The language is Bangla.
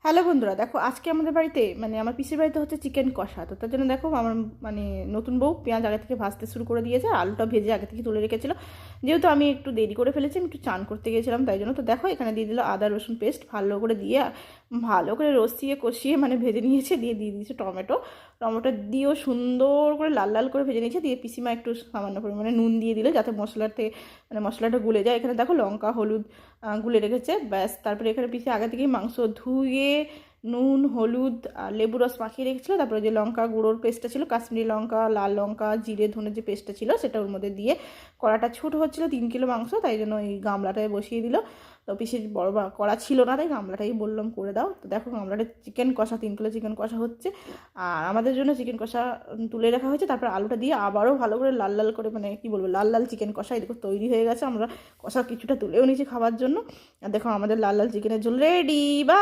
হ্যালো বন্ধুরা, দেখো আজকে আমাদের বাড়িতে মানে আমার পিসির বাড়িতে হচ্ছে চিকেন কষা। তো তার জন্য দেখো আমার মানে নতুন বউ পেঁয়াজ আগে থেকে ভাজতে শুরু করে দিয়েছে, আলুটা ভেজে আগে থেকে তুলে রেখেছিল। যেহেতু আমি একটু দেরি করে ফেলেছি, আমি একটু চান করতে গিয়েছিলাম, তাই জন্য তো দেখো এখানে দিয়ে দিল আদা রসুন পেস্ট, ভালো করে দিয়ে ভালো করে রসিয়ে কষিয়ে মানে ভেজে নিয়েছে। দিয়ে দিয়েছে টমেটো। টমেটো দিয়েও সুন্দর করে লাল লাল করে ভেজে নিয়েছে। দিয়ে পিসিমা একটু সামান্য পরিমাণে নুন দিয়ে দিলে যাতে মশলাতে মানে মশলাটা গুলে যায়। এখানে দেখো লঙ্কা হলুদ গুলে রেখেছে, ব্যাস। তারপরে এখানে পিসি আগে থেকেই মাংস ধুয়ে নুন হলুদ আর লেবু রস মাখিয়ে রেখেছিলো। তারপরে যে লঙ্কা গুঁড়োর পেস্টটা ছিল, কাশ্মীরি লঙ্কা লাল লঙ্কা জিরে ধনের যে পেস্টটা ছিল, সেটা ওর মধ্যে দিয়ে কড়াটা ছোটো হচ্ছিলো, 3 কিলো মাংস, তাই জন্য এই গামলাটায় বসিয়ে দিল। তো পিসির বড় কড়া ছিল না, তাই গামলাটাই বললাম করে দাও। তো দেখো গামলাটা চিকেন কষা, 3 কিলো চিকেন কষা হচ্ছে। আর আমাদের জন্য চিকেন কষা তুলে রাখা হয়েছে। তারপর আলুটা দিয়ে আবারও ভালো করে লাল লাল করে মানে কি বলবো লাল লাল চিকেন কষা দেখো তৈরি হয়ে গেছে। আমরা কষা কিছুটা তুলেও নিয়েছি খাবার জন্য। আর দেখো আমাদের লাল লাল চিকেনের ঝোল রেডি। বা